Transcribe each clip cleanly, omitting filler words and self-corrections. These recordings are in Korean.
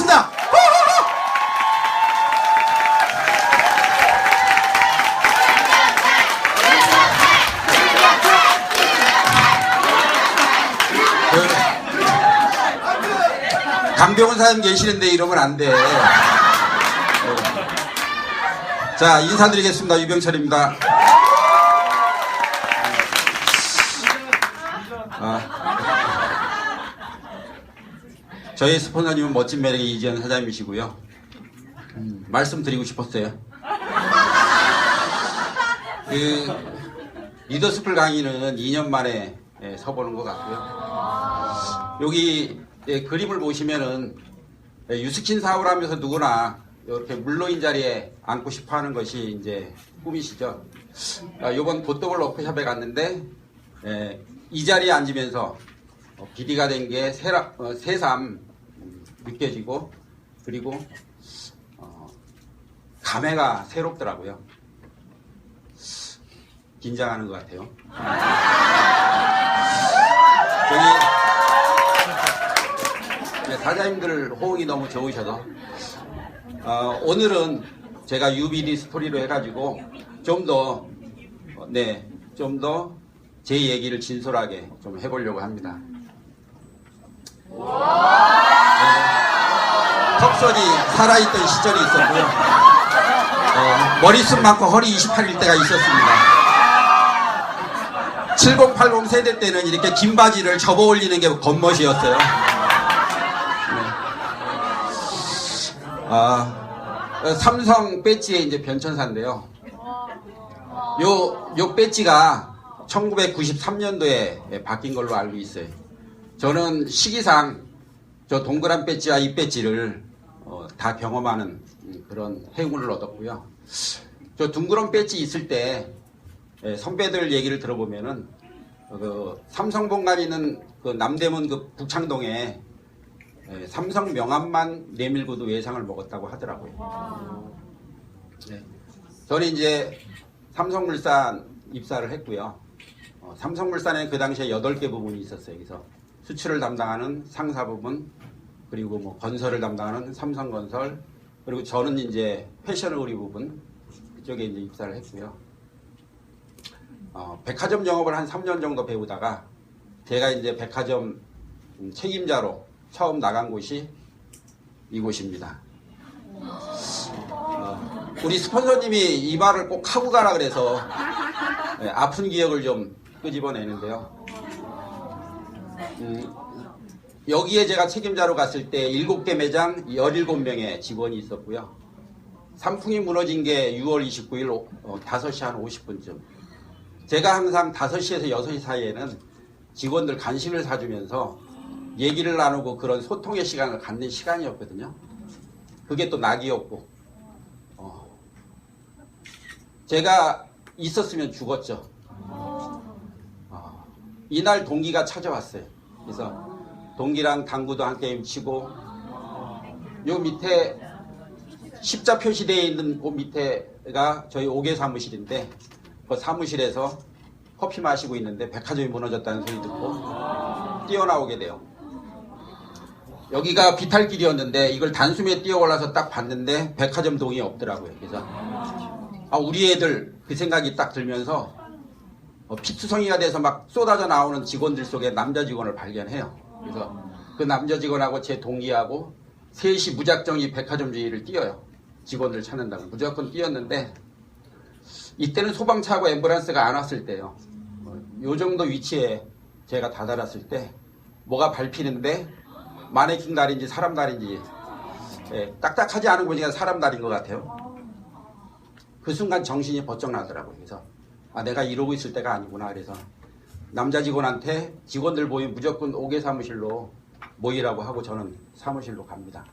하겠습니다. 강병원 사장님 계시는데 이러면 안 돼. 자, 인사드리겠습니다. 유병철입니다. 저희 스폰서님은 멋진 매력의 이지연 사장님이시고요. 말씀드리고 싶었어요. 리더스쿨 강의는 2년 만에 서보는 것 같고요. 여기 그림을 보시면은 유스킨 사업을 하면서 누구나 이렇게 물로인 자리에 앉고 싶어 하는 것이 이제 꿈이시죠. 이번 보더블 워크숍에 갔는데 이 자리에 앉으면서 비리가 된 게 새삼 느껴지고, 그리고 감회가 새롭더라고요. 긴장하는 것 같아요. 사장님들 호응이 너무 좋으셔서 오늘은 제가 유비리 스토리로 해가지고 좀 더 제 얘기를 진솔하게 좀 해보려고 합니다. 턱선이 살아있던 시절이 있었고요. 머리숱 많고 허리 28일 때가 있었습니다. 7080 세대 때는 이렇게 긴 바지를 접어 올리는 게 겉멋이었어요. 삼성 배지의 이제 변천사인데요. 요 배지가 1993년도에 바뀐 걸로 알고 있어요. 저는 시기상 저 동그란 배지와 이 배지를 다 경험하는 그런 행운을 얻었고요. 저 둥그런 배지 있을 때 선배들 얘기를 들어보면은 삼성본관 있는 그 남대문 그 북창동에 삼성 명함만 내밀고도 외상을 먹었다고 하더라고요. 네. 저는 이제 삼성물산 입사를 했고요. 삼성물산에 그 당시에 8개 부분이 있었어요. 그래서 수출을 담당하는 상사 부분, 그리고 뭐 건설을 담당하는 삼성건설, 그리고 저는 이제 패션 의류 부분 그쪽에 이제 입사를 했고요. 백화점 영업을 한 3년 정도 배우다가 제가 이제 백화점 책임자로 처음 나간 곳이 이곳입니다. 우리 스폰서님이 이 말을 꼭 하고 가라 그래서 아픈 기억을 좀 끄집어내는데요. 여기에 제가 책임자로 갔을 때 7개 매장 17명의 직원이 있었고요. 산풍이 무너진 게 6월 29일 5시 한 50분쯤. 제가 항상 5시에서 6시 사이에는 직원들 간식을 사주면서 얘기를 나누고 그런 소통의 시간을 갖는 시간이었거든요. 그게 또 낙이었고, 제가 있었으면 죽었죠. 이날 동기가 찾아왔어요. 그래서 동기랑 당구도 한 게임 치고, 요 밑에 십자 표시되어 있는 그 밑에가 저희 5개 사무실인데, 그 사무실에서 커피 마시고 있는데 백화점이 무너졌다는 소리 듣고 뛰어나오게 돼요. 여기가 비탈길이었는데 이걸 단숨에 뛰어 올라서 딱 봤는데 백화점 동이 없더라고요. 그래서 우리 애들 그 생각이 딱 들면서 피투성이가 돼서 막 쏟아져 나오는 직원들 속에 남자 직원을 발견해요. 그래서 그 남자 직원하고 제 동기하고 셋이 무작정 이 백화점 주위를 뛰어요. 직원들 찾는다고 무조건 뛰었는데, 이때는 소방차하고 앰뷸런스가 안 왔을 때요. 요 정도 위치에 제가 다다랐을 때 뭐가 밟히는데 마네킹 다리인지 사람 다리인지 딱딱하지 않은 곳이 사람 다리인 것 같아요. 그 순간 정신이 번쩍 나더라고요. 그래서 내가 이러고 있을 때가 아니구나. 그래서 남자 직원한테 직원들 모이면 무조건 5개 사무실로 모이라고 하고 저는 사무실로 갑니다.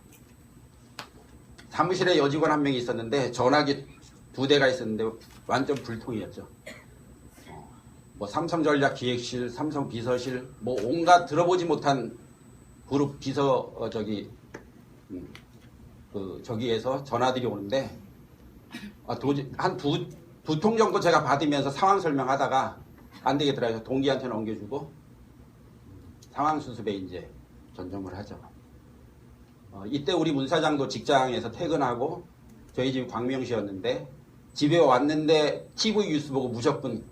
사무실에 여직원 한 명이 있었는데 전화기 2대가 있었는데 완전 불통이었죠. 뭐 삼성전략기획실, 삼성비서실, 뭐 온갖 들어보지 못한 그룹 비서 저기에서 전화들이 오는데 한 두 통 정도 제가 받으면서 상황 설명하다가 안 되겠더라고요. 동기한테 넘겨주고 상황 수습에 이제 전념을 하죠. 이때 우리 문사장도 직장에서 퇴근하고 저희 집이 광명시였는데 집에 왔는데 TV 뉴스 보고 무조건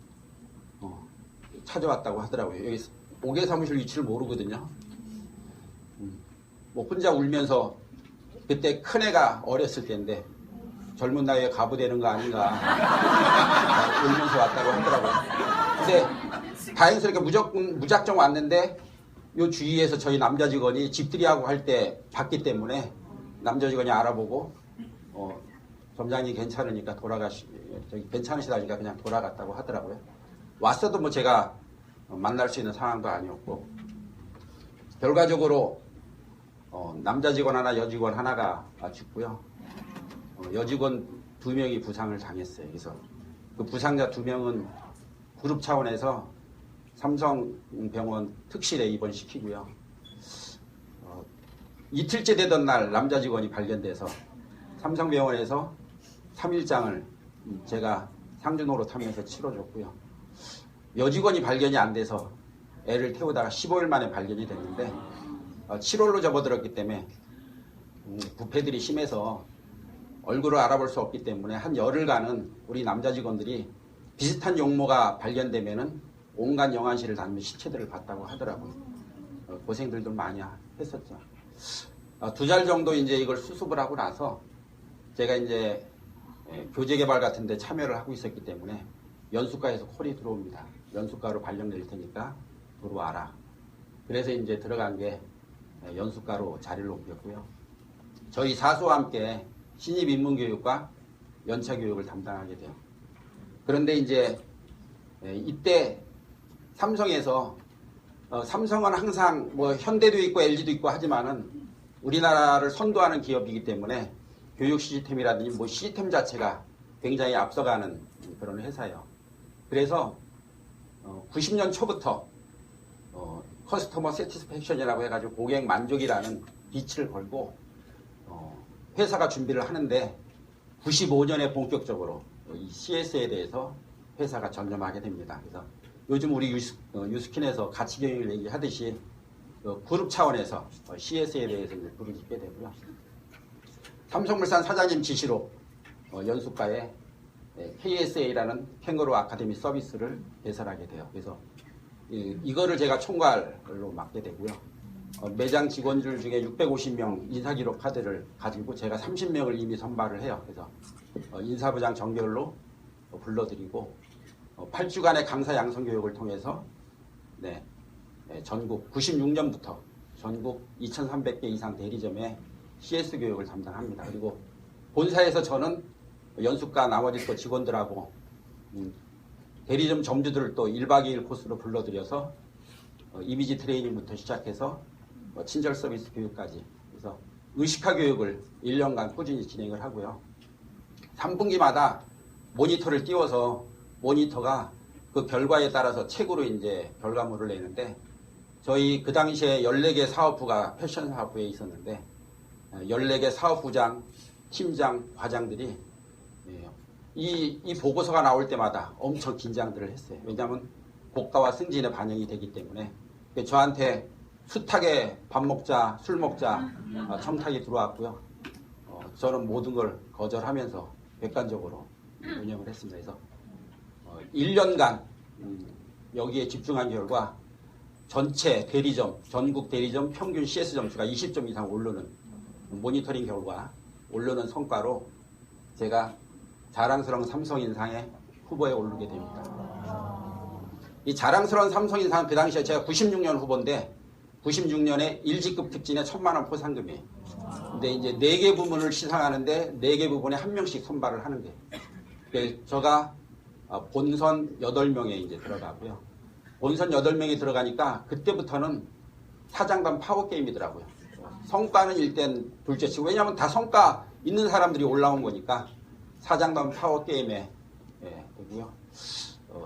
찾아왔다고 하더라고요. 여기 5개 사무실 위치를 모르거든요. 뭐 혼자 울면서 그때 큰애가 어렸을 때인데 젊은 나이에 가부되는 거 아닌가 울면서 왔다고 하더라고요. 근데 다행스럽게 무작정 왔는데 요 주위에서 저희 남자 직원이 집들이하고 할 때 봤기 때문에 남자 직원이 알아보고 점장님 괜찮으니까 괜찮으시다니까 그냥 돌아갔다고 하더라고요. 왔어도 뭐 제가 만날 수 있는 상황도 아니었고 결과적으로 남자 직원 하나 여직원 하나가 죽고요. 여직원 2명이 부상을 당했어요. 그래서 그 부상자 2명은 그룹 차원에서 삼성병원 특실에 입원시키고요. 이틀째 되던 날 남자 직원이 발견돼서 삼성병원에서 3일장을 제가 상주노릇하면서 치러줬고요. 여직원이 발견이 안 돼서 애를 태우다가 15일 만에 발견이 됐는데 7월로 접어들었기 때문에 부패들이 심해서 얼굴을 알아볼 수 없기 때문에 한 열흘간은 우리 남자 직원들이 비슷한 용모가 발견되면은 온갖 영안실을 다니며 시체들을 봤다고 하더라고요. 고생들도 많이 했었죠. 2달 정도 이제 이걸 수습을 하고 나서 제가 이제 교재 개발 같은 데 참여를 하고 있었기 때문에 연수과에서 콜이 들어옵니다. 연수과로 발령낼 테니까 들어와라. 그래서 이제 들어간 게 연수과로 자리를 옮겼고요. 저희 사수와 함께 신입 인문교육과 연차교육을 담당하게 돼요. 그런데 이제 이때 삼성에서 삼성은 항상 뭐 현대도 있고 LG도 있고 하지만은 우리나라를 선도하는 기업이기 때문에 교육 시스템이라든지 뭐 시스템 자체가 굉장히 앞서가는 그런 회사예요. 그래서 90년 초부터 커스터머 세티스팩션이라고 해가지고 고객 만족이라는 빛을 걸고 회사가 준비를 하는데 95년에 본격적으로 이 CS에 대해서 회사가 전념하게 됩니다. 그래서 요즘 우리 유스킨에서 가치경영을 얘기하듯이 그룹 차원에서 CS에 대해서 이제 불을 짓게 되고요. 삼성물산 사장님 지시로 연수과에 KSA라는 캥거루 아카데미 서비스를 개설하게 돼요. 그래서 이거를 제가 총괄로 맡게 되고요. 매장 직원들 중에 650명 인사기록 카드를 가지고 제가 30명을 이미 선발을 해요. 그래서 인사부장 정별로 불러드리고 8주간의 강사 양성 교육을 통해서 전국 96년부터 전국 2,300개 이상 대리점에 CS 교육을 담당합니다. 그리고 본사에서 저는 연수과 나머지 또 직원들하고 대리점 점주들을 또 1박 2일 코스로 불러들여서 이미지 트레이닝부터 시작해서 친절 서비스 교육까지 그래서 의식화 교육을 1년간 꾸준히 진행을 하고요. 3분기마다 모니터를 띄워서 모니터가 그 결과에 따라서 책으로 이제 결과물을 내는데 저희 그 당시에 14개 사업부가 패션 사업부에 있었는데 14개 사업부장, 팀장, 과장들이 이 보고서가 나올 때마다 엄청 긴장들을 했어요. 왜냐하면 고가와 승진에 반영이 되기 때문에 저한테 숱하게 밥 먹자, 술 먹자 청탁이 들어왔고요. 저는 모든 걸 거절하면서 객관적으로 운영을 했습니다. 그래서 1년간 여기에 집중한 결과 전체 대리점, 전국 대리점 평균 CS 점수가 20점 이상 오르는 모니터링 결과 오르는 성과로 제가 자랑스러운 삼성인상의 후보에 오르게 됩니다. 이 자랑스러운 삼성인상 그 당시에 제가 96년 후보인데 96년에 1직급 특진에 1,000만 원 포상금이에요. 근데 이제 4개 부문을 시상하는데 4개 부문에 1명씩 선발을 하는 거예요. 제가 본선 8명에 이제 들어가고요. 본선 8명이 들어가니까 그때부터는 사장단 파워게임이더라고요. 성과는 일단 둘째치고 왜냐하면 다 성과 있는 사람들이 올라온 거니까 사장단 파워게임에 되고요.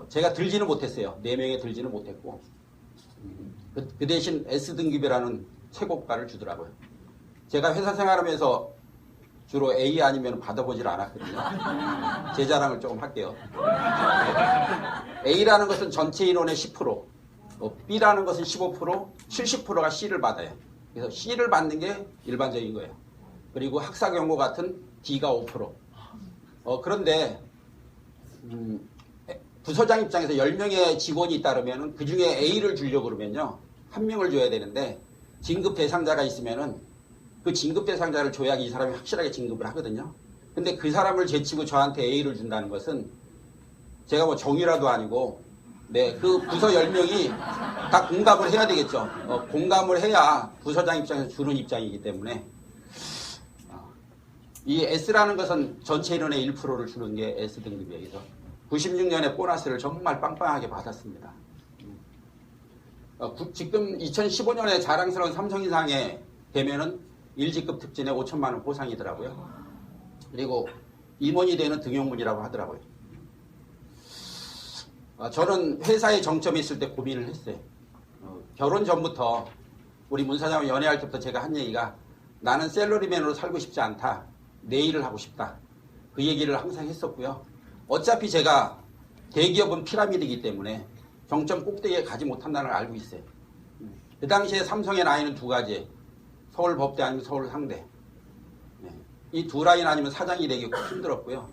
제가 들지는 못했어요. 4명에 들지는 못했고 그 대신 S등급이라는 최고가를 주더라고요. 제가 회사 생활하면서 주로 A 아니면 받아보질 않았거든요. 제 자랑을 조금 할게요. A라는 것은 전체 인원의 10%, B라는 것은 15%, 70%가 C를 받아요. 그래서 C를 받는 게 일반적인 거예요. 그리고 학사 경고 같은 D가 5%. 그런데 부서장 입장에서 10명의 직원이 있다 그러면 그 중에 A를 주려고 그러면요. 한 명을 줘야 되는데 진급 대상자가 있으면은 그 진급 대상자를 줘야 이 사람이 확실하게 진급을 하거든요. 근데 그 사람을 제치고 저한테 A를 준다는 것은 제가 뭐 정의라도 아니고 그 부서 10명이 다 공감을 해야 되겠죠. 공감을 해야 부서장 입장에서 주는 입장이기 때문에 이 S라는 것은 전체 인원의 1%를 주는 게 S등급이에요. 그래서 96년에 보너스를 정말 빵빵하게 받았습니다. 지금 2015년에 자랑스러운 삼성이상에 되면은 1직급 특진에 5천만 원 보상이더라고요. 그리고 임원이 되는 등용문이라고 하더라고요. 저는 회사에 정점이 있을 때 고민을 했어요. 결혼 전부터 우리 문 사장과 연애할 때부터 제가 한 얘기가 나는 셀러리맨으로 살고 싶지 않다. 내 일을 하고 싶다. 그 얘기를 항상 했었고요. 어차피 제가 대기업은 피라미드이기 때문에 정점 꼭대기에 가지 못한다는 걸 알고 있어요. 그 당시에 삼성의 라인은 두 가지. 서울법대 아니면 서울상대. 이 두 라인 아니면 사장이 되기 꼭 힘들었고요.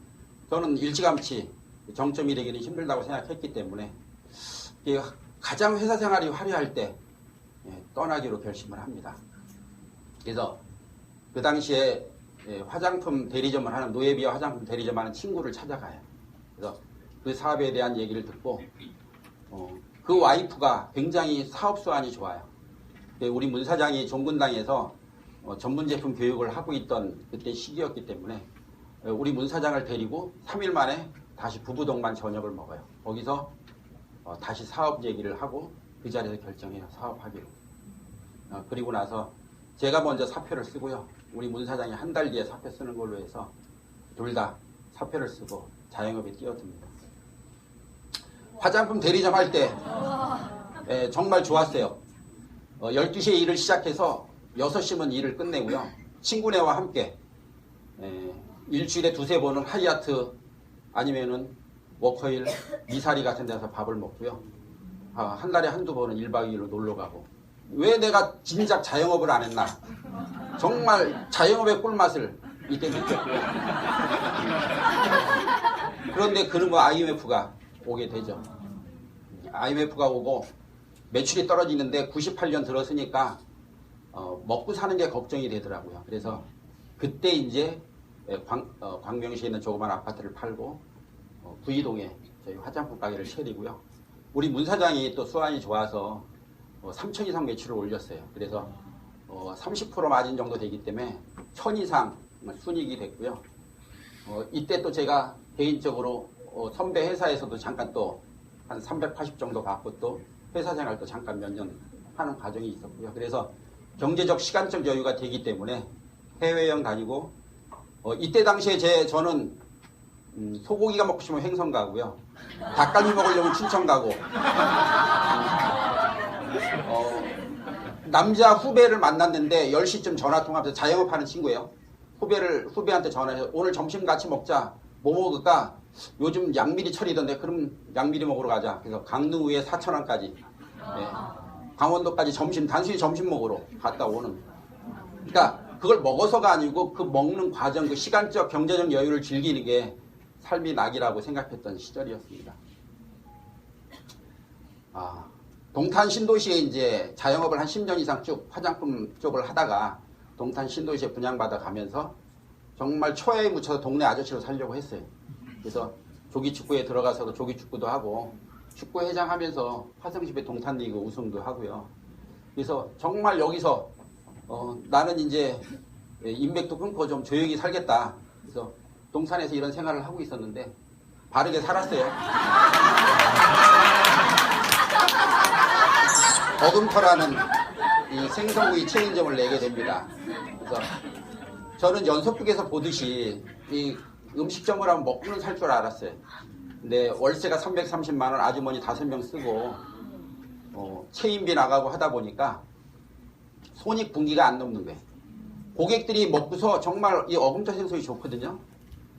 저는 일찌감치 정점이 되기는 힘들다고 생각했기 때문에 가장 회사 생활이 화려할 때 떠나기로 결심을 합니다. 그래서 그 당시에 화장품 대리점을 하는 노예비와 화장품 대리점 하는 친구를 찾아가요. 그래서 그 사업에 대한 얘기를 듣고 그 와이프가 굉장히 사업 수완이 좋아요. 우리 문 사장이 종군당에서 전문 제품 교육을 하고 있던 그때 시기였기 때문에 우리 문 사장을 데리고 3일 만에 다시 부부 동반 저녁을 먹어요. 거기서 다시 사업 얘기를 하고 그 자리에서 결정해요. 사업하기로. 그리고 나서 제가 먼저 사표를 쓰고요. 우리 문 사장이 한 달 뒤에 사표 쓰는 걸로 해서 둘 다 사표를 쓰고 자영업에 뛰어듭니다. 화장품 대리점 할 때 정말 좋았어요. 12시에 일을 시작해서 6시면 일을 끝내고요. 친구네와 함께 일주일에 두세 번은 하이아트 아니면은 워커힐, 미사리 같은 데서 밥을 먹고요. 한 달에 한두 번은 1박 2일로 놀러 가고. 왜 내가 진작 자영업을 안 했나? 정말 자영업의 꿀맛을 이때 느꼈고요. 그런데 그놈의 IMF가 오게 되죠. IMF가 오고 매출이 떨어지는데 98년 들었으니까 먹고 사는 게 걱정이 되더라고요. 그래서 그때 이제 광명시에 있는 조그만 아파트를 팔고 구이동에 저희 화장품 가게를 차리고요. 우리 문 사장이 또 수완이 좋아서 3천 이상 매출을 올렸어요. 그래서 30% 마진 정도 되기 때문에 1,000 이상 순이익이 됐고요. 이때 또 제가 개인적으로 선배 회사에서도 잠깐 또 한 380 정도 받고 또 회사 생활도 잠깐 몇 년 하는 과정이 있었고요. 그래서 경제적 시간적 여유가 되기 때문에 해외여행 다니고 이때 당시에 저는 소고기가 먹고 싶으면 횡성 가고요. 닭갈비 먹으려면 춘천 가고 남자 후배를 만났는데 10시쯤 전화통화하면서 자영업하는 친구예요. 후배한테 전화해서 오늘 점심 같이 먹자. 뭐 먹을까? 요즘 양미리 철이던데 그럼 양미리 먹으러 가자. 그래서 강릉우에 4,000원까지 강원도까지 단순히 점심 먹으러 갔다 오는. 그러니까 그걸 먹어서가 아니고 그 먹는 과정, 그 시간적 경제적 여유를 즐기는 게 삶이 낙이라고 생각했던 시절이었습니다. 동탄 신도시에 이제 자영업을 한 10년 이상 쭉 화장품 쪽을 하다가 동탄 신도시에 분양받아 가면서 정말 초회에 묻혀서 동네 아저씨로 살려고 했어요. 그래서 조기축구에 들어가서도 조기축구도 하고 축구회장 하면서 화성시배 동탄리그 우승도 하고요. 그래서 정말 여기서 나는 이제 인맥도 끊고 좀 조용히 살겠다. 그래서 동탄에서 이런 생활을 하고 있었는데 바르게 살았어요. 어금터라는 이 생선구이 체인점을 내게 됩니다. 그래서 저는 연속극에서 보듯이 이 음식점을 하면 먹고는 살 줄 알았어요. 근데 월세가 330만 원 아주머니 5명 쓰고 체인비 나가고 하다 보니까 손익분기가 안 넘는 거예요. 고객들이 먹고서 정말 이 어금터 생선이 좋거든요.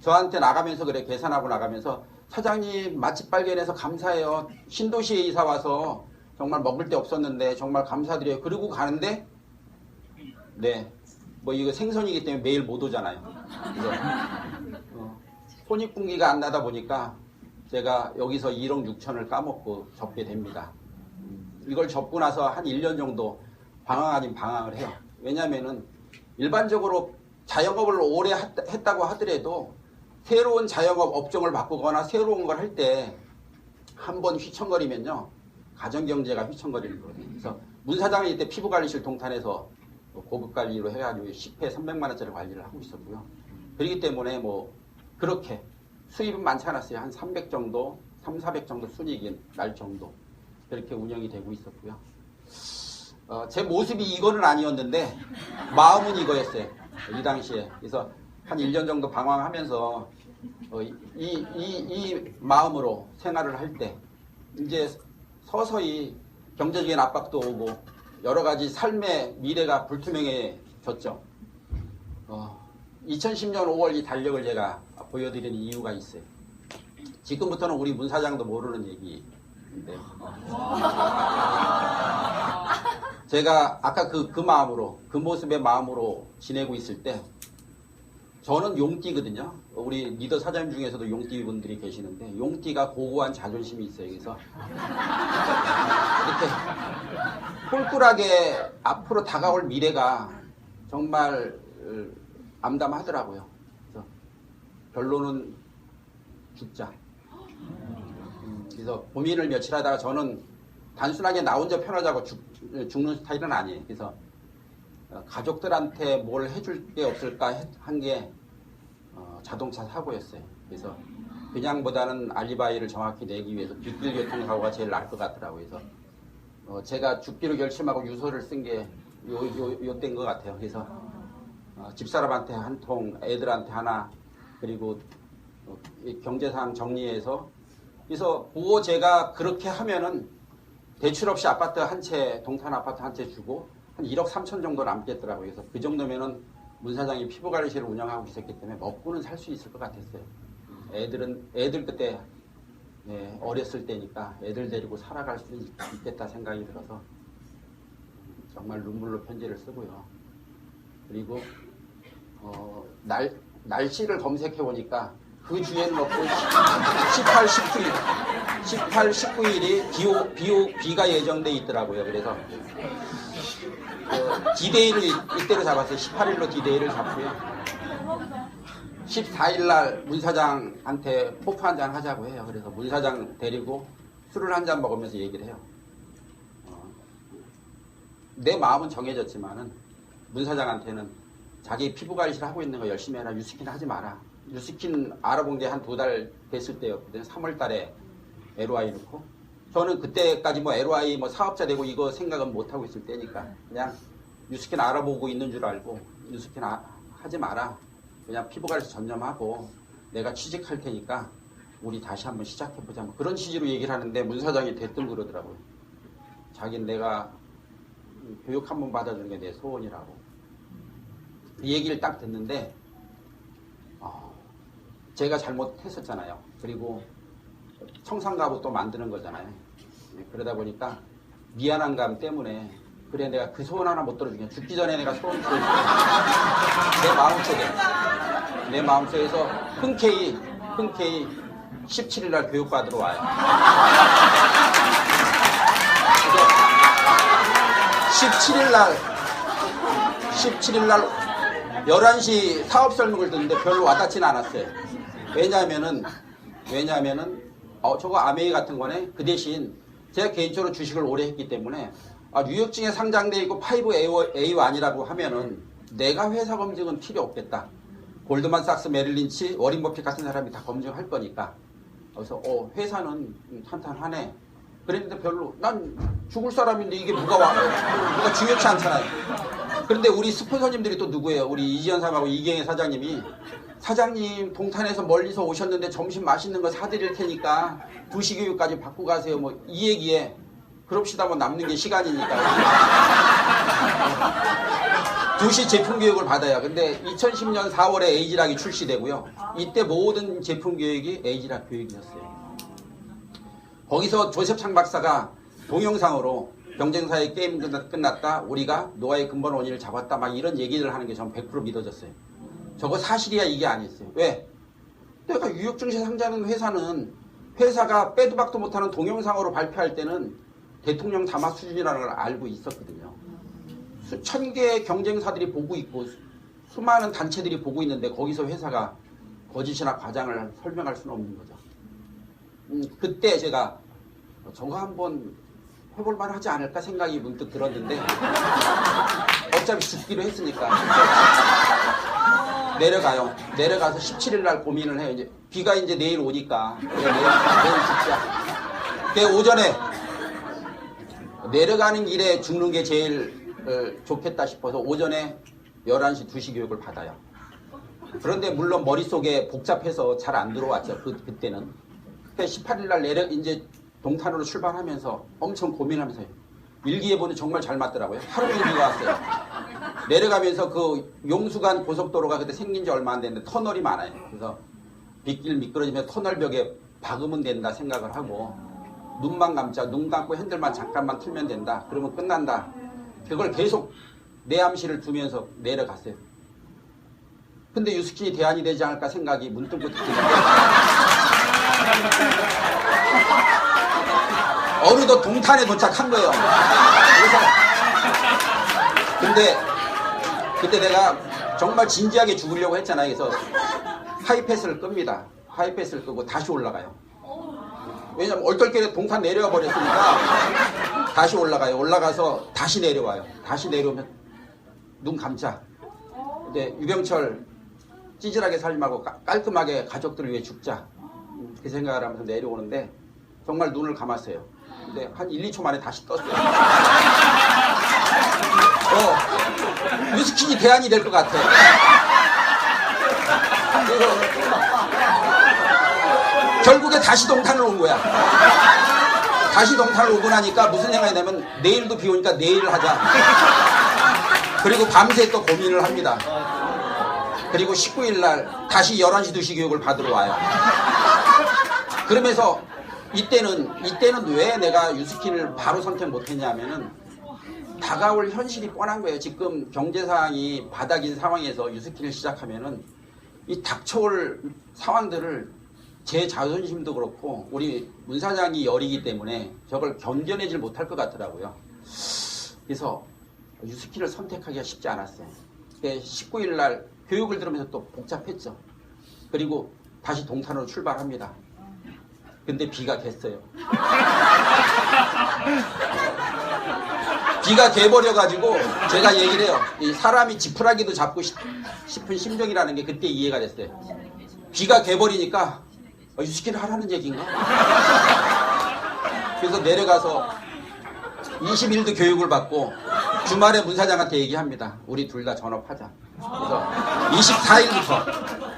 저한테 나가면서 그래 계산하고 나가면서 사장님 맛집 발견해서 감사해요. 신도시에 이사 와서 정말 먹을 데 없었는데 정말 감사드려요. 그러고 가는데 네. 뭐 이거 생선이기 때문에 매일 못 오잖아요. 그래서 손익분기가 안 나다 보니까 제가 여기서 1억 6천을 까먹고 접게 됩니다. 이걸 접고 나서 한 1년 정도 방황 아닌 방황을 해요. 왜냐면은 일반적으로 자영업을 오래 했다고 하더라도 새로운 자영업 업종을 바꾸거나 새로운 걸 할 때 한 번 휘청거리면요. 가정경제가 휘청거리는 거거든요. 그래서 문 사장이 이때 피부관리실 동탄에서 고급관리로 해가지고 10회 300만 원짜리 관리를 하고 있었고요. 그렇기 때문에 뭐 그렇게 수입은 많지 않았어요. 한 300 정도, 400 정도 순이익이 날 정도 그렇게 운영이 되고 있었고요. 제 모습이 이거는 아니었는데 마음은 이거였어요. 이 당시에. 그래서 한 1년 정도 방황하면서 이 마음으로 생활을 할 때 이제 서서히 경제적인 압박도 오고 여러 가지 삶의 미래가 불투명해졌죠. 2010년 5월 이 달력을 제가 보여드리는 이유가 있어요. 지금부터는 우리 문 사장도 모르는 얘기인데 제가 아까 그 마음으로 그 모습의 마음으로 지내고 있을 때 저는 용띠거든요. 우리 리더 사장님 중에서도 용띠 분들이 계시는데 용띠가 고고한 자존심이 있어요. 그래서 이렇게 꿀꿀하게 앞으로 다가올 미래가 정말 암담하더라고요. 그래서 결론은 죽자. 그래서 고민을 며칠 하다가 저는 단순하게 나 혼자 편하자고 죽는 스타일은 아니에요. 그래서 가족들한테 뭘 해줄 게 없을까 한 게 자동차 사고였어요. 그래서 그냥보다는 알리바이를 정확히 내기 위해서 뒷길 교통사고가 제일 나을 것 같더라고요. 그래서 제가 죽기로 결심하고 유서를 쓴 게 요때인 것 같아요. 그래서 집사람한테 한 통, 애들한테 하나, 그리고 경제상 정리해서 그래서 그거 제가 그렇게 하면은 대출 없이 아파트 한 채, 동탄 아파트 한 채 주고 한 1억 3천 정도 남겠더라고요. 그래서 그 정도면은 문 사장이 피부관리실을 운영하고 있었기 때문에 먹고는 살 수 있을 것 같았어요. 애들 그때 어렸을 때니까 애들 데리고 살아갈 수 있겠다 생각이 들어서 정말 눈물로 편지를 쓰고요. 그리고 날씨를 검색해 보니까 그 주에는 없고 18, 19일이 비가 예정돼 있더라고요. 그래서 디데이를 이때로 잡았어요. 18일로 디데이를 잡고요. 14일날 문 사장한테 포프 한잔 하자고 해요. 그래서 문 사장 데리고 술을 한잔 먹으면서 얘기를 해요. 내 마음은 정해졌지만은 문 사장한테는 자기 피부관리실 하고 있는 거 열심히 해라. 유스킨 하지 마라. 유스킨 알아본 게 한 2달 됐을 때였거든요. 3월 달에 LOI 넣고. 저는 그때까지 뭐 LOI 뭐 사업자 되고 이거 생각은 못 하고 있을 때니까 그냥 유스킨 알아보고 있는 줄 알고 유스킨 하지 마라. 그냥 피부관리 전념하고 내가 취직할 테니까 우리 다시 한번 시작해보자. 뭐 그런 취지로 얘기를 하는데 문 사장이 대뜸 그러더라고요. 자기는 내가 교육 한번 받아주는 게 내 소원이라고. 그 얘기를 딱 듣는데 제가 잘못했었잖아요. 그리고 청산가구 또 만드는 거잖아요. 그러다 보니까 미안한 감 때문에 그래 내가 그 소원 하나 못 들어주겠냐. 죽기 전에 내가 소원 들어줄게. 내 마음속에서 흔쾌히 17일날 교육받으러 와요. 그래서 17일날 11시 사업 설명을 듣는데 별로 와닿지는 않았어요. 왜냐하면은 저거 아메이 같은 거네. 그 대신 제가 개인적으로 주식을 오래 했기 때문에 뉴욕증에 상장되어 있고 5A1이라고 하면은 내가 회사 검증은 필요 없겠다. 골드만삭스, 메릴린치, 워린 버핏 같은 사람이 다 검증할 거니까. 그래서 회사는 탄탄하네. 그랬는데 별로 난 죽을 사람인데 이게 뭐가 중요치 않잖아요. 그런데 우리 스폰서님들이 또 누구예요? 우리 이지연사하고 이경혜 사장님이 사장님 동탄에서 멀리서 오셨는데 점심 맛있는 거 사드릴 테니까 2시 교육까지 받고 가세요. 뭐 이 얘기에 그럽시다 뭐 남는 게 시간이니까 2시 제품 교육을 받아요. 근데 2010년 4월에 에이지락이 출시되고요. 이때 모든 제품 교육이 에이지락 교육이었어요. 거기서 조셉 창 박사가 동영상으로 경쟁사의 게임 끝났다. 우리가 노아의 근본 원인을 잡았다. 막 이런 얘기를 하는 게 전 100% 믿어졌어요. 저거 사실이야 이게 아니었어요. 왜? 내가 유역증시 상장하는 회사는 회사가 빼도 박도 못하는 동영상으로 발표할 때는 대통령 담화 수준이라는 걸 알고 있었거든요. 수천 개의 경쟁사들이 보고 있고 수많은 단체들이 보고 있는데 거기서 회사가 거짓이나 과장을 설명할 수는 없는 거죠. 그때 제가 저거 한번 해볼 만하지 않을까 생각이 문득 들었는데 어차피 죽기로 했으니까 내려가요. 내려가서 17일 날 고민을 해요. 이제 비가 이제 내일 오니까 내일 죽자. 근데 오전에 내려가는 길에 죽는 게 제일 좋겠다 싶어서 오전에 11시 2시 교육을 받아요. 그런데 물론 머릿속에 복잡해서 잘 안 들어왔죠. 그때는. 그때 18일 날 이제 동탄으로 출발하면서 엄청 고민하면서 일기예보는 정말 잘 맞더라고요. 하루 종일 비가 왔어요. 내려가면서 그 용수간 고속도로가 그때 생긴 지 얼마 안 됐는데 터널이 많아요. 그래서 빗길 미끄러지면 터널벽에 박으면 된다 생각을 하고 눈만 감자. 눈 감고 핸들만 잠깐만 틀면 된다. 그러면 끝난다. 그걸 계속 내암시를 두면서 내려갔어요. 근데 유스킨이 대안이 되지 않을까 생각이 문득 드는데 어느덧 동탄에 도착한 거예요. 그래서 그때 내가 정말 진지하게 죽으려고 했잖아요. 그래서 하이패스를 끕니다. 하이패스를 끄고 다시 올라가요. 왜냐면 얼떨결에 동탄 내려와 버렸으니까 다시 올라가요. 올라가서 다시 내려와요. 다시 내려오면 눈 감자. 근데 유병철 찌질하게 살림하고 깔끔하게 가족들을 위해 죽자. 그 생각을 하면서 내려오는데 정말 눈을 감았어요. 근데 한 1, 2초 만에 다시 떴어요. 유스킨이 대안이 될 것 같아. 그래서 결국에 다시 동탄을 온 거야. 다시 동탄을 오고 나니까 무슨 생각이 나면 내일도 비 오니까 내일 하자. 그리고 밤새 또 고민을 합니다. 그리고 19일 날 다시 11시 2시 교육을 받으러 와요. 그러면서 이때는 왜 내가 유스킨을 바로 선택 못했냐면은 다가올 현실이 뻔한 거예요. 지금 경제 상황이 바닥인 상황에서 유스킨을 시작하면은 이 닥쳐올 상황들을 제 자존심도 그렇고 우리 문 사장이 열이기 때문에 저걸 견뎌내질 못할 것 같더라고요. 그래서 유스킨을 선택하기가 쉽지 않았어요. 19일 날 교육을 들으면서 또 복잡했죠. 그리고 다시 동탄으로 출발합니다. 근데 비가 갰어요. 비가 개버려가지고 제가 얘기를 해요. 이 사람이 지푸라기도 잡고 싶은 심정이라는 게 그때 이해가 됐어요. 비가 개버리니까 유스킨을 하라는 얘기인가? 그래서 내려가서 20일도 교육을 받고 주말에 문 사장한테 얘기합니다. 우리 둘 다 전업하자. 그래서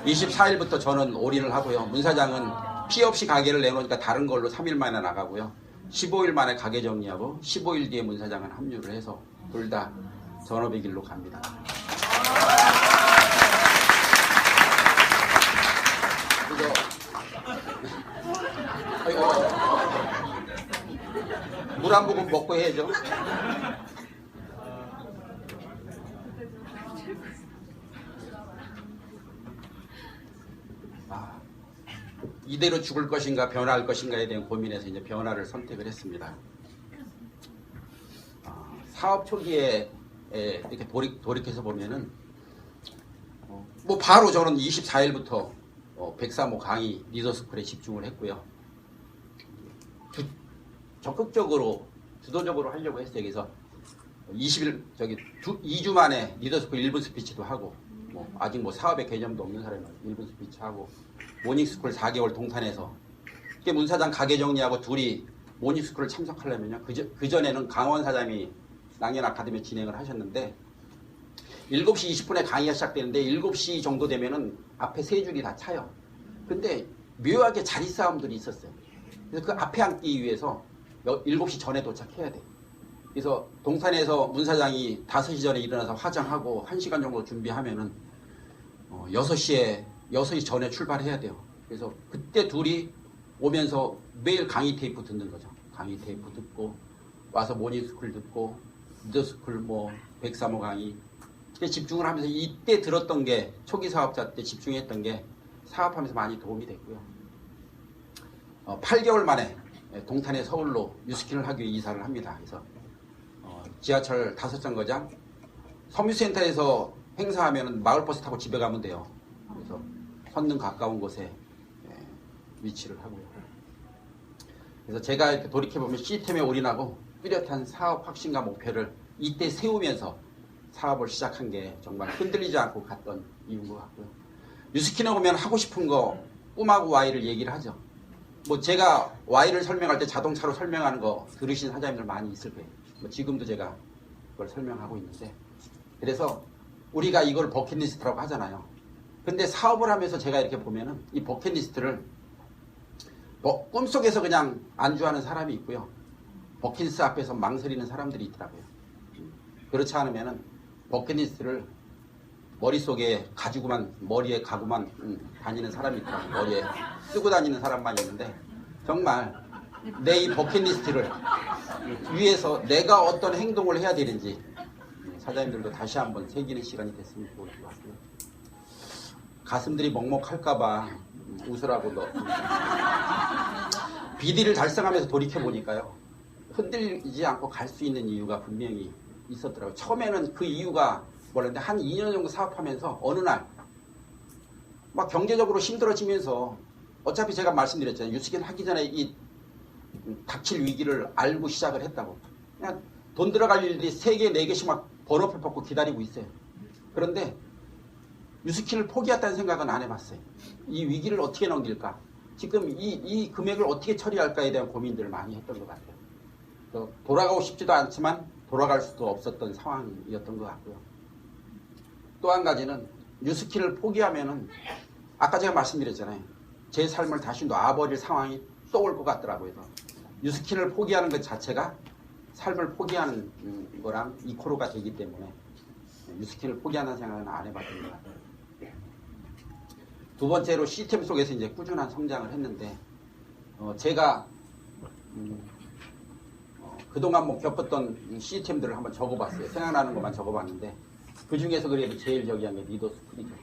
24일부터 저는 올인을 하고요. 문 사장은 피 없이 가게를 내놓으니까 다른 걸로 3일 만에 나가고요. 15일 만에 가게 정리하고 15일 뒤에 문 사장은 합류를 해서 둘 다 전업의 길로 갑니다. 그래서 물 한 모금 먹고 해야죠. 이대로 죽을 것인가 변화할 것인가에 대한 고민에서 이제 변화를 선택을 했습니다. 사업 초기에 이렇게 돌이켜서 보면은 뭐 바로 저는 24일부터 103호 강의 리더스쿨에 집중을 했고요. 적극적으로 주도적으로 하려고 했어요. 그래서 20일 2주 만에 리더스쿨 1분 스피치도 하고 아직 사업의 개념도 없는 사람이 1분 스피치 하고 모닝스쿨 4개월 동탄에서 문 사장 가게 정리하고 둘이 모닝스쿨을 참석하려면요. 그전에는 강원 사장이 낭연 아카데미 진행을 하셨는데 7시 20분에 강의가 시작되는데 7시 정도 되면은 앞에 세 줄이 다 차요. 근데 묘하게 자리 싸움들이 있었어요. 그래서 그 앞에 앉기 위해서 7시 전에 도착해야 돼. 그래서 동탄에서 문 사장이 5시 전에 일어나서 화장하고 1시간 정도 준비하면은 6시 전에 출발해야 돼요. 그래서 그때 둘이 오면서 매일 강의 테이프 듣는 거죠. 강의 테이프 듣고 와서 모닝스쿨 듣고 리더스쿨 뭐 103호 강의 집중을 하면서 이때 들었던 게 초기 사업자 때 집중했던 게 사업하면서 많이 도움이 됐고요. 8개월 만에 동탄에 서울로 뉴스킨을 하기 위해 이사를 합니다. 그래서 지하철 5정거장 섬유센터에서 행사하면 마을버스 타고 집에 가면 돼요. 그래서 선릉 가까운 곳에 위치를 하고요. 그래서 제가 이렇게 돌이켜보면 시스템에 올인하고 뚜렷한 사업 확신과 목표를 이때 세우면서 사업을 시작한 게 정말 흔들리지 않고 갔던 이유인 것 같고요. 뉴스킨에 오면 하고 싶은 거 꿈하고 Y를 얘기를 하죠. 뭐 제가 Y를 설명할 때 자동차로 설명하는 거 들으신 사장님들 많이 있을 거예요. 뭐 지금도 제가 그걸 설명하고 있는데, 그래서 우리가 이걸 버킷리스트라고 하잖아요. 근데 사업을 하면서 제가 이렇게 보면은 이 버킷리스트를 꿈속에서 그냥 안주하는 사람이 있고요. 버킷리스트 앞에서 망설이는 사람들이 있더라고요. 그렇지 않으면은 버킷리스트를 머릿속에 가지고만, 머리에 가고만 다니는 사람이 있더라고요. 머리에 쓰고 다니는 사람만 있는데, 정말 내 이 버킷리스트를 위해서 내가 어떤 행동을 해야 되는지 사장님들도 다시 한번 새기는 시간이 됐으면 좋을 것 같고요. 가슴들이 먹먹할까봐 웃으라고 비디를 달성하면서 돌이켜보니까요, 흔들리지 않고 갈 수 있는 이유가 분명히 있었더라고요. 처음에는 그 이유가 뭐랬는데, 한 2년 정도 사업하면서 어느 날 막 경제적으로 힘들어지면서, 어차피 제가 말씀드렸잖아요. 뉴스킨 하기 전에 이 닥칠 위기를 알고 시작을 했다고. 그냥 돈 들어갈 일들이 3개, 4개씩 막 번호표 뽑고 기다리고 있어요. 그런데 뉴스킨을 포기했다는 생각은 안 해봤어요. 이 위기를 어떻게 넘길까? 지금 이 금액을 어떻게 처리할까에 대한 고민들을 많이 했던 것 같아요. 돌아가고 싶지도 않지만 돌아갈 수도 없었던 상황이었던 것 같고요. 또 한 가지는 뉴스킨을 포기하면은 아까 제가 말씀드렸잖아요. 제 삶을 다시 놔버릴 상황이 또 올 것 같더라고요. 뉴스킨을 포기하는 것 자체가 삶을 포기하는 거랑 이코로가 되기 때문에 뉴스킨을 포기하는 생각은 안 해봤던 것 같아요. 두 번째로 시스템 속에서 이제 꾸준한 성장을 했는데, 제가 그동안 뭐 겪었던 시스템들을 한번 적어봤어요. 생각나는 것만 적어봤는데, 그 중에서 그래도 제일 저기한 게 리더스쿨이죠.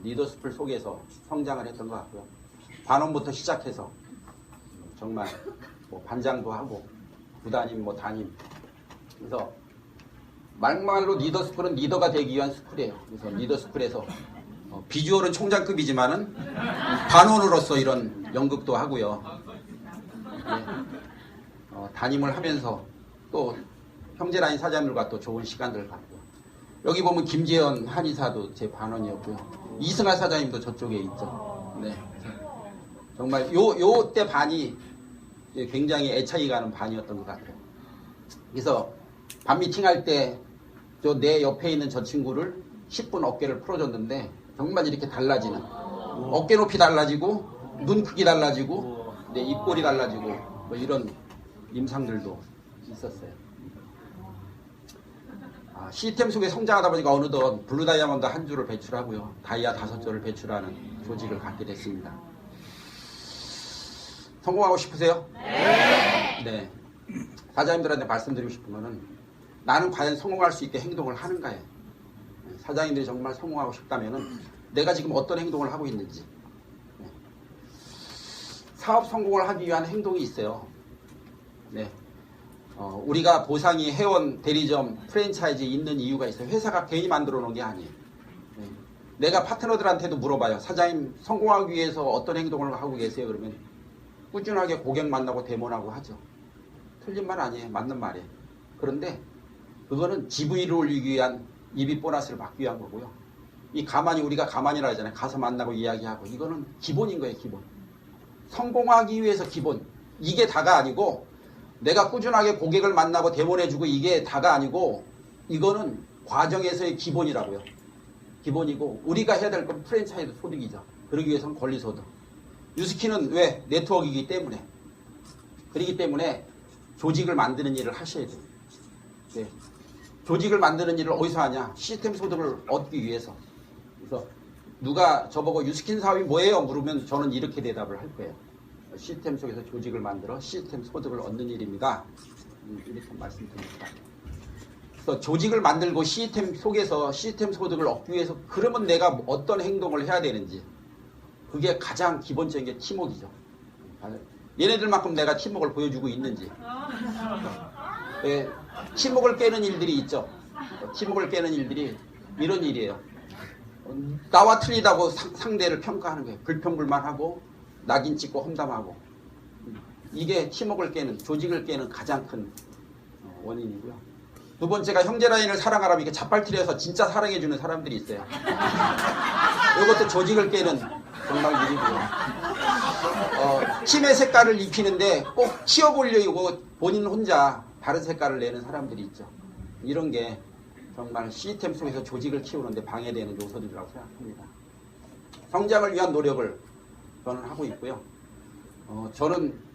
리더스쿨 속에서 성장을 했던 것 같고요. 반원부터 시작해서 정말 뭐 반장도 하고 부단임 뭐 담임. 그래서 말로 리더스쿨은 리더가 되기 위한 스쿨이에요. 그래서 리더스쿨에서 비주얼은 총장급이지만은 반원으로서 이런 연극도 하고요. 네. 담임을 하면서 또 형제라인 사장님들과 또 좋은 시간들을 갖고요. 여기 보면 김재현 한의사도 제 반원이었고요. 이승하 사장님도 저쪽에 있죠. 네. 정말 요 때 반이 굉장히 애착이 가는 반이었던 것 같아요. 그래서 반 미팅 할 때 내 옆에 있는 저 친구를 10분 어깨를 풀어줬는데, 정말 이렇게 달라지는, 어깨 높이 달라지고 눈 크기 달라지고 내 입꼬리 달라지고 뭐 이런 임상들도 있었어요. 시스템 속에 성장하다 보니까 어느덧 블루 다이아몬드 한 주를 배출하고요, 다이아 5조를 배출하는 조직을 갖게 됐습니다. 성공하고 싶으세요? 네. 사장님들한테 말씀드리고 싶은 거는, 나는 과연 성공할 수 있게 행동을 하는가요? 사장님들이 정말 성공하고 싶다면은 내가 지금 어떤 행동을 하고 있는지. 사업 성공을 하기 위한 행동이 있어요. 네. 우리가 보상이 회원, 대리점, 프랜차이즈 있는 이유가 있어요. 회사가 괜히 만들어 놓은 게 아니에요. 네. 내가 파트너들한테도 물어봐요. 사장님 성공하기 위해서 어떤 행동을 하고 계세요? 그러면 꾸준하게 고객 만나고 데모하고 하죠. 틀린 말 아니에요. 맞는 말이에요. 그런데 그거는 GV를 올리기 위한 입이 보너스를 받기 위한 거고요. 우리가 가만히라 하잖아요. 가서 만나고 이야기하고, 이거는 기본인 거예요. 기본. 성공하기 위해서 기본. 이게 다가 아니고, 내가 꾸준하게 고객을 만나고 데모해주고 이게 다가 아니고, 이거는 과정에서의 기본이라고요. 기본이고, 우리가 해야 될 건 프랜차이즈 소득이죠. 그러기 위해서는 권리소득. 뉴스킨은 왜? 네트워크이기 때문에. 그렇기 때문에 조직을 만드는 일을 하셔야 돼요. 네. 조직을 만드는 일을 어디서 하냐? 시스템 소득을 얻기 위해서. 그래서 누가 저보고 뉴스킨 사업이 뭐예요? 물으면 저는 이렇게 대답을 할 거예요. 시스템 속에서 조직을 만들어 시스템 소득을 얻는 일입니다. 이렇게 말씀드립니다. 그래서 조직을 만들고 시스템 속에서 시스템 소득을 얻기 위해서 그러면 내가 어떤 행동을 해야 되는지 그게 가장 기본적인 게 팀워크이죠. 얘네들만큼 내가 팀워크를 보여주고 있는지. 예, 팀워크를 깨는 일들이 있죠. 팀워크를 깨는 일들이 이런 일이에요. 나와 틀리다고 상대를 평가하는 거예요. 불평불만하고 낙인 찍고 험담하고. 이게 팀워크를 깨는, 조직을 깨는 가장 큰 원인이고요. 두 번째가 형제라인을 사랑하라면 이게 자빨틀에서 진짜 사랑해주는 사람들이 있어요. 이것도 조직을 깨는 정말 일이고요. 팀의 색깔을 입히는데 꼭 튀어보려고 본인 혼자 다른 색깔을 내는 사람들이 있죠. 이런 게 정말 시스템 속에서 조직을 키우는데 방해되는 요소들이라고 생각합니다. 성장을 위한 노력을 저는 하고 있고요. 저는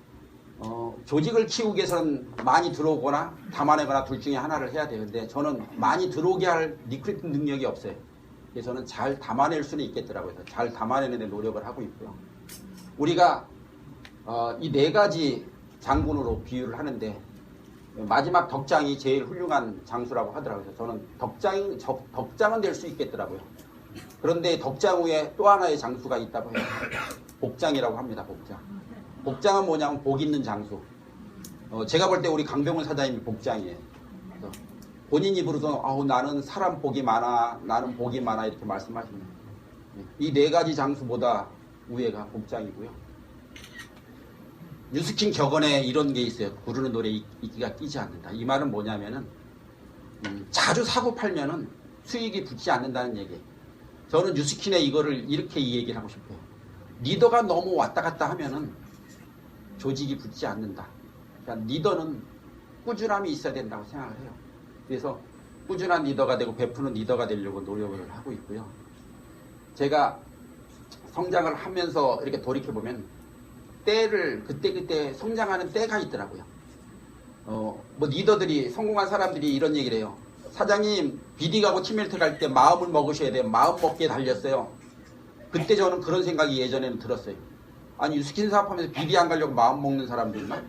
조직을 키우기 위해서는 많이 들어오거나 담아내거나 둘 중에 하나를 해야 되는데 저는 많이 들어오게 할 리크루팅 능력이 없어요. 그래서 저는 잘 담아낼 수는 있겠더라고요. 잘 담아내는 데 노력을 하고 있고요. 우리가 이 네 가지 장군으로 비유를 하는데 마지막 덕장이 제일 훌륭한 장수라고 하더라고요. 저는 덕장은 될 수 있겠더라고요. 그런데 덕장 후에 또 하나의 장수가 있다고 해요. 복장이라고 합니다. 복장. 복장은 뭐냐면 복 있는 장수. 제가 볼 때 우리 강병훈 사장님이 복장이에요. 본인 입으로서 나는 사람 복이 많아, 나는 복이 많아 이렇게 말씀하십니다. 이 네 가지 장수보다 우애가 복장이고요. 뉴스킨 격언에 이런 게 있어요. 부르는 노래 이끼가 끼지 않는다. 이 말은 뭐냐면은 자주 사고 팔면은 수익이 붙지 않는다는 얘기예요. 저는 뉴스킨에 이거를 이렇게 이 얘기를 하고 싶어요. 리더가 너무 왔다 갔다 하면은 조직이 붙지 않는다. 그러니까 리더는 꾸준함이 있어야 된다고 생각을 해요. 그래서 꾸준한 리더가 되고 베푸는 리더가 되려고 노력을 하고 있고요. 제가 성장을 하면서 이렇게 돌이켜보면 때를 그때 성장하는 때가 있더라고요. 뭐 리더들이 성공한 사람들이 이런 얘기를 해요. 사장님 비디가고 팀멜트 갈 때 마음을 먹으셔야 돼요. 마음 먹기에 달렸어요. 그때 저는 그런 생각이 예전에는 들었어요. 아니 뉴스킨 사업하면서 비디 안 가려고 마음 먹는 사람도 있나?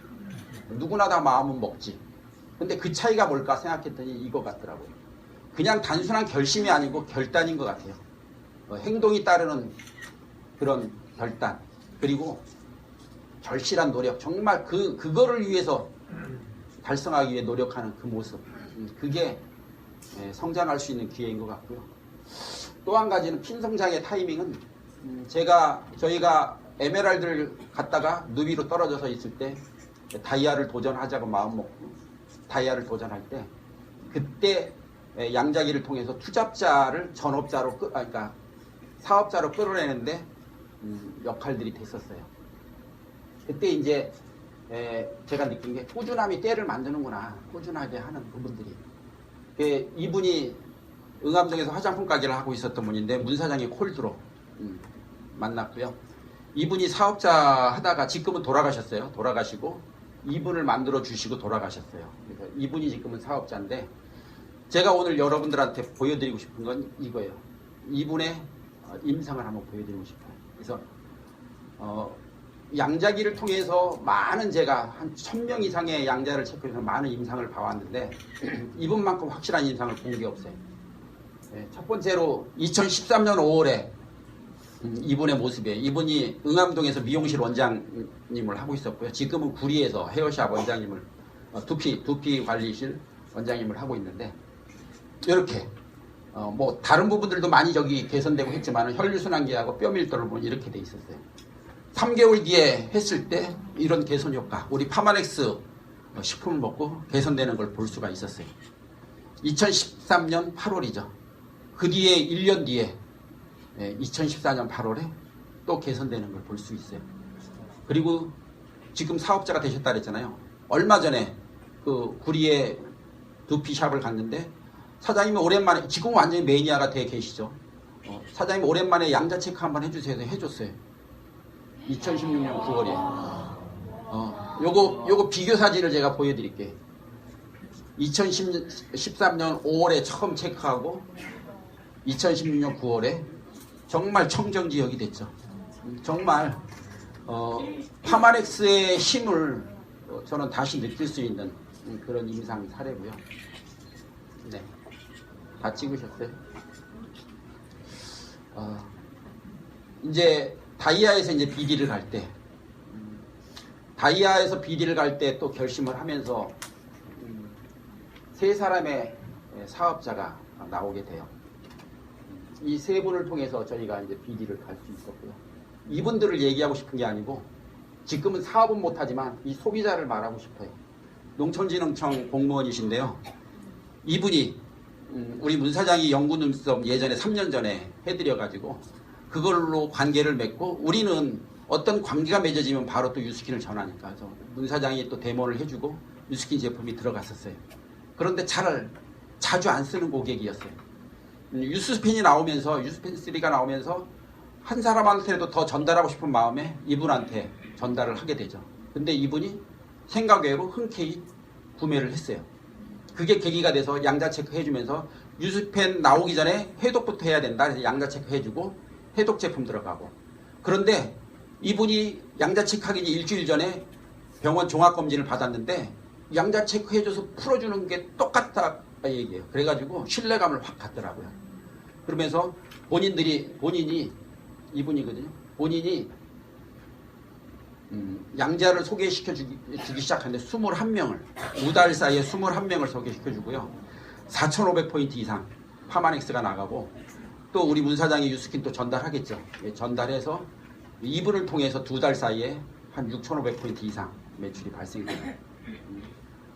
누구나 다 마음은 먹지. 근데 그 차이가 뭘까 생각했더니 이거 같더라고요. 그냥 단순한 결심이 아니고 결단인 것 같아요. 행동이 따르는 그런 결단 그리고 절실한 노력 정말 그거를 위해서 달성하기 위해 노력하는 그 모습 그게 성장할 수 있는 기회인 것 같고요. 또 한 가지는 핀성장의 타이밍은 저희가 에메랄드를 갖다가 누비로 떨어져서 있을 때 다이아를 도전하자고 마음먹고 다이아를 도전할 때 그때 양자기를 통해서 투잡자를 전업자로 그러니까 사업자로 끌어내는데 역할들이 됐었어요. 그때 이제 제가 느낀 게 꾸준함이 때를 만드는구나. 꾸준하게 하는 부분들이. 이분이 응암동에서 화장품 가게를 하고 있었던 분인데 문 사장이 콜드로 만났고요. 이분이 사업자 하다가 지금은 돌아가셨어요. 돌아가시고 이분을 만들어 주시고 돌아가셨어요. 그래서 이분이 지금은 사업자인데 제가 오늘 여러분들한테 보여드리고 싶은 건 이거예요. 이분의 임상을 한번 보여드리고 싶어요. 그래서 양자기를 통해서 많은 제가 한 1000명 이상의 양자를 체크해서 많은 임상을 봐왔는데 이분만큼 확실한 임상을 본 게 없어요. 첫 번째로 2013년 5월에 이분의 모습이에요. 이분이 응암동에서 미용실 원장님을 하고 있었고요. 지금은 구리에서 헤어샵 원장님을 두피 관리실 원장님을 하고 있는데 이렇게 뭐 다른 부분들도 많이 저기 개선되고 했지만 혈류순환기하고 뼈 밀도를 보면 이렇게 돼 있었어요. 3개월 뒤에 했을 때 이런 개선 효과 우리 파마렉스 식품을 먹고 개선되는 걸 볼 수가 있었어요. 2013년 8월이죠. 그 뒤에 1년 뒤에 2014년 8월에 또 개선되는 걸 볼 수 있어요. 그리고 지금 사업자가 되셨다 그랬잖아요. 얼마 전에 그 구리에 두피샵을 갔는데 사장님이 오랜만에 지금 완전히 매니아가 돼 계시죠. 사장님 오랜만에 양자 체크 한번 해주세요. 해줬어요. 2016년 9월에. 요거 비교 사진을 제가 보여드릴게요. 2013년 5월에 처음 체크하고 2016년 9월에 정말 청정지역이 됐죠. 정말 파마렉스의 힘을 저는 다시 느낄 수 있는 그런 임상 사례고요. 네, 다 찍으셨어요? 이제 다이아에서 이제 BD를 갈 때, 다이아에서 BD를 갈 때 또 결심을 하면서 세 사람의 사업자가 나오게 돼요. 이 세 분을 통해서 저희가 이제 BD를 갈 수 있었고요. 이분들을 얘기하고 싶은 게 아니고 지금은 사업은 못하지만 이 소비자를 말하고 싶어요. 농촌진흥청 공무원이신데요. 이분이 우리 문 사장이 연구 눈썹 예전에 3년 전에 해드려가지고 그걸로 관계를 맺고 우리는 어떤 관계가 맺어지면 바로 또 유스킨을 전하니까 그래서 문 사장이 또 데모를 해주고 유스킨 제품이 들어갔었어요. 그런데 자주 안 쓰는 고객이었어요. 유스펜이 나오면서 유스펜 3가 나오면서 한 사람한테라도 더 전달하고 싶은 마음에 이분한테 전달을 하게 되죠. 근데 이분이 생각 외로 흔쾌히 구매를 했어요. 그게 계기가 돼서 양자 체크 해주면서 유스펜 나오기 전에 해독부터 해야 된다. 그래서 양자 체크 해주고 해독 제품 들어가고. 그런데 이분이 양자 체크하기 일주일 전에 병원 종합검진을 받았는데 양자 체크 해줘서 풀어주는 게 똑같다 얘기해요. 그래가지고 신뢰감을 확 갖더라고요. 그러면서 본인이 이분이거든요. 본인이 양자를 소개시켜주기 시작하는데 21명을 5달 사이에 21명을 소개시켜주고요. 4,500포인트 이상 파마넥스가 나가고 또 우리 문 사장이 유스킨 또 전달하겠죠. 전달해서 이분을 통해서 2달 사이에 한 6,500포인트 이상 매출이 발생돼요.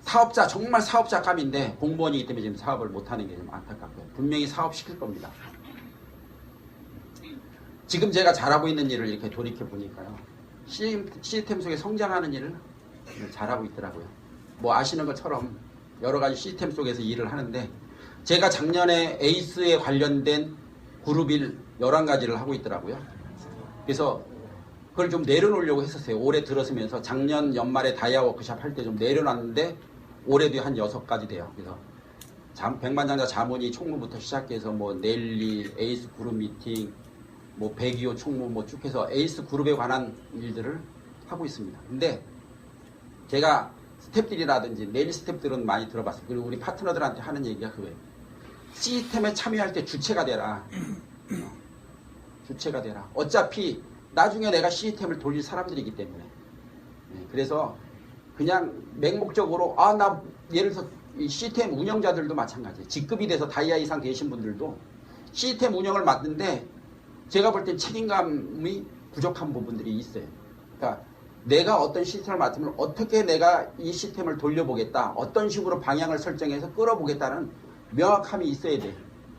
사업자 정말 사업자 감인데 공무원이기 때문에 지금 사업을 못하는 게 좀 안타깝고요. 분명히 사업시킬 겁니다. 지금 제가 잘하고 있는 일을 이렇게 돌이켜 보니까요. 시스템 속에 성장하는 일을 잘하고 있더라고요. 뭐 아시는 것처럼 여러 가지 시스템 속에서 일을 하는데 제가 작년에 에이스에 관련된 그룹일 11가지를 하고 있더라고요. 그래서 그걸 좀 내려놓으려고 했었어요. 올해 들어서면서 작년 연말에 다이아 워크샵 할 때 좀 내려놨는데 올해도 한 6가지 돼요. 그래서 백만장자 자문위 총무부터 시작해서 뭐 넬리, 에이스 그룹 미팅, 뭐 백이호 총무 뭐 쭉 해서 에이스 그룹에 관한 일들을 하고 있습니다. 근데 제가 스탭들이라든지 넬리 스탭들은 많이 들어봤어요. 그리고 우리 파트너들한테 하는 얘기가 그거예요. 시스템에 참여할 때 주체가 되라. 주체가 되라. 어차피 나중에 내가 시스템을 돌릴 사람들이기 때문에. 그래서 그냥 맹목적으로 나 예를 들어서 이 시스템 운영자들도 마찬가지예요. 직급이 돼서 다이아 이상 계신 분들도 시스템 운영을 맡는데 제가 볼 땐 책임감이 부족한 부분들이 있어요. 그러니까 내가 어떤 시스템을 맡으면 어떻게 내가 이 시스템을 돌려보겠다. 어떤 식으로 방향을 설정해서 끌어보겠다는 명확함이 있어야 돼요.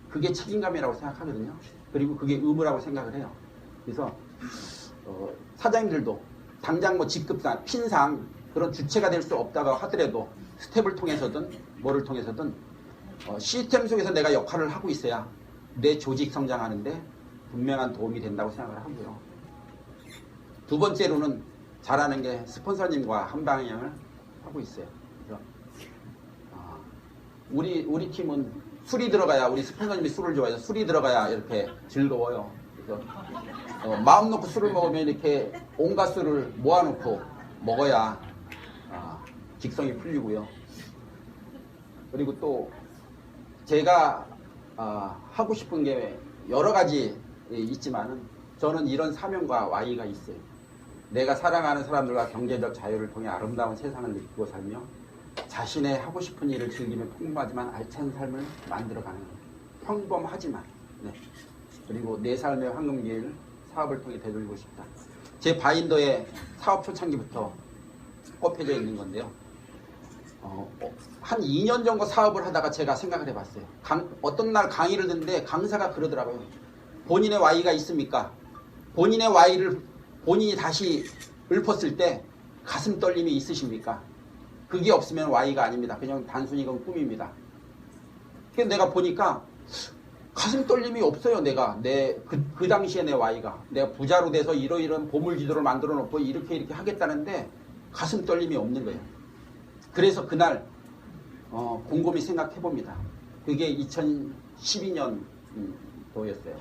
그게 책임감이라고 생각하거든요. 그리고 그게 의무라고 생각을 해요. 그래서 사장님들도 당장 뭐 직급상, 핀상 그런 주체가 될 수 없다고 하더라도 스텝을 통해서든 뭐를 통해서든 시스템 속에서 내가 역할을 하고 있어야 내 조직 성장하는데 분명한 도움이 된다고 생각을 하고요. 두 번째로는 잘하는 게 스폰서님과 한 방향을 하고 있어요. 그래서 우리 팀은 술이 들어가야 우리 스폰서님이 술을 좋아해서 술이 들어가야 이렇게 즐거워요. 그래서 마음 놓고 술을 먹으면 이렇게 온갖 술을 모아놓고 먹어야 직성이 풀리고요. 그리고 또 제가 하고 싶은 게 여러 가지 있지만은 저는 이런 사명과 와이가 있어요. 내가 사랑하는 사람들과 경제적 자유를 통해 아름다운 세상을 느끼고 살며 자신의 하고 싶은 일을 즐기며 평범하지만 알찬 삶을 만들어가는 거예요. 평범하지만. 네. 그리고 내 삶의 황금기회를 사업을 통해 되돌리고 싶다. 제 바인더에 사업 초창기부터 꼽혀져 있는 건데요. 한 2년 정도 사업을 하다가 제가 생각을 해봤어요. 어떤 날 강의를 듣는데 강사가 그러더라고요. 본인의 Y가 있습니까? 본인의 Y를 본인이 다시 읊었을 때 가슴 떨림이 있으십니까? 그게 없으면 Y가 아닙니다. 그냥 단순히 그건 꿈입니다. 그래서 내가 보니까 가슴 떨림이 없어요. 내가 그 당시에 내 Y가 내가 부자로 돼서 이러이러한 보물지도를 만들어 놓고 이렇게 하겠다는데 가슴 떨림이 없는 거예요. 그래서 곰곰이 생각해 봅니다. 그게 2012년도였어요.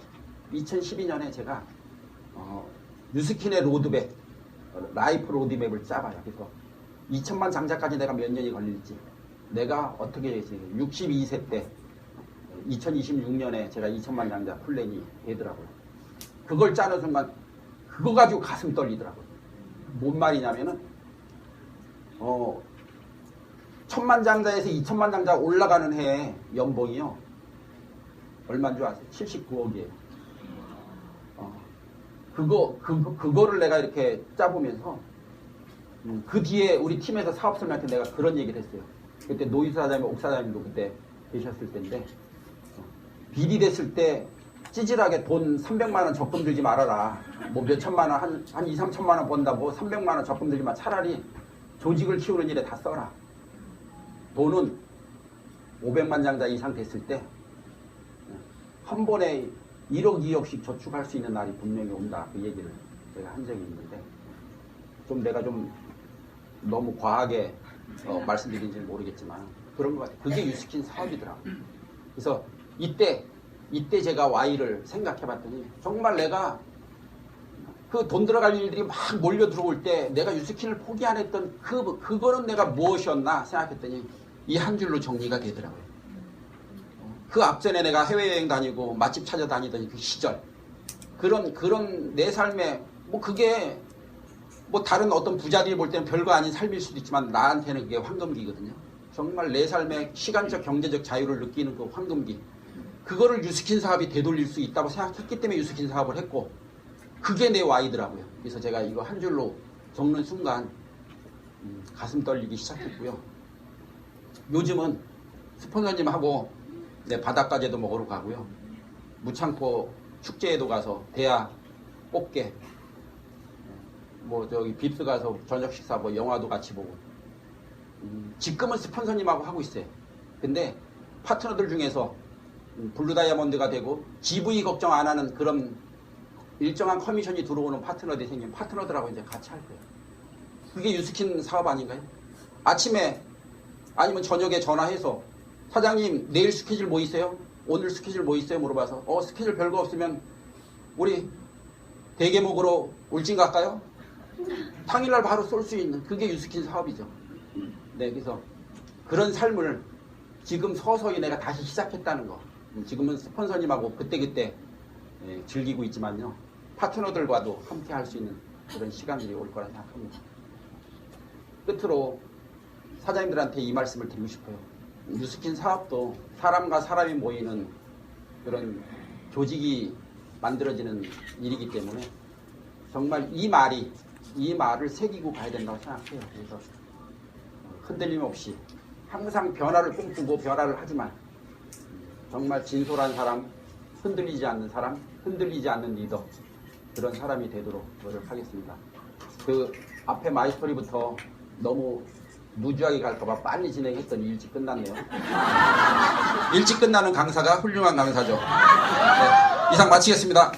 2012년에 제가 유스킨의 로드맵, 라이프 로드맵을 짜봐요. 그래서 2천만 장자까지 내가 몇 년이 걸릴지, 내가 어떻게 했어요? 62세 때 2026년에 제가 2천만 장자 플랜이 되더라고요. 그걸 짜는 순간 그거 가지고 가슴 떨리더라고요. 뭔 말이냐면은 1,000만 장자에서 2천만 장자 올라가는 해에 연봉이요. 얼마인 줄 아세요? 79억이에요. 그거를 내가 이렇게 짜보면서 그 뒤에 우리 팀에서 사업선한테 내가 그런 얘기를 했어요. 그때 노이수 사장님, 옥 사장님도 그때 계셨을 때인데 비리 됐을 때 찌질하게 돈 300만 원 적금 들지 말아라. 뭐 몇 천만 원, 한 2, 3천만 원 번다고 300만 원 적금 들지 마. 차라리 조직을 키우는 일에 다 써라. 돈은 500만 장자 이상 됐을 때 한 번에 1억, 2억씩 저축할 수 있는 날이 분명히 온다. 그 얘기를 제가 한 적이 있는데 내가 좀 너무 과하게 말씀드린지 모르겠지만 그런 것 같아요. 그게 유스킨 사업이더라고요. 그래서 이때 제가 Y를 생각해 봤더니 정말 내가 그 돈 들어갈 일들이 막 몰려 들어올 때 내가 유스킨을 포기 안 했던 그거는 내가 무엇이었나 생각했더니 이 한 줄로 정리가 되더라고요. 그 앞전에 내가 해외여행 다니고 맛집 찾아다니던 그 시절 그런 내 삶에 그게 다른 어떤 부자들이 볼 때는 별거 아닌 삶일 수도 있지만 나한테는 그게 황금기거든요. 정말 내 삶의 시간적 경제적 자유를 느끼는 그 황금기 그거를 유스킨 사업이 되돌릴 수 있다고 생각했기 때문에 유스킨 사업을 했고 그게 내 Y더라고요. 그래서 제가 이거 한 줄로 적는 순간 가슴 떨리기 시작했고요. 요즘은 스폰서님하고 바닷가재도 먹으러 가고요. 무창포 축제에도 가서 대야 꽃게 저기 빕스 가서 저녁 식사 영화도 같이 보고 지금은 스폰서님하고 하고 있어요. 근데 파트너들 중에서 블루 다이아몬드가 되고 GV 걱정 안 하는 그런 일정한 커미션이 들어오는 파트너들이 생기면 파트너들하고 이제 같이 할 거예요. 그게 유스킨 사업 아닌가요? 아침에 아니면 저녁에 전화해서 사장님 내일 스케줄 뭐 있어요? 오늘 스케줄 뭐 있어요? 물어봐서 스케줄 별거 없으면 우리 대게목으로 울진 갈까요? 당일날 바로 쏠 수 있는 그게 유스킨 사업이죠. 네, 그래서 그런 삶을 지금 서서히 내가 다시 시작했다는 거. 지금은 스폰서님하고 그때그때 즐기고 있지만요. 파트너들과도 함께 할 수 있는 그런 시간들이 올 거라 생각합니다. 끝으로 사장님들한테 이 말씀을 드리고 싶어요. 유스킨 사업도 사람과 사람이 모이는 그런 조직이 만들어지는 일이기 때문에 정말 이 말을 새기고 가야 된다고 생각해요. 그래서 흔들림 없이 항상 변화를 꿈꾸고 변화를 하지만 정말 진솔한 사람, 흔들리지 않는 사람, 흔들리지 않는 리더 그런 사람이 되도록 노력하겠습니다. 그 앞에 마이스토리부터 너무 무주하게 갈까봐 빨리 진행했더니 일찍 끝났네요. 일찍 끝나는 강사가 훌륭한 강사죠. 네, 이상 마치겠습니다.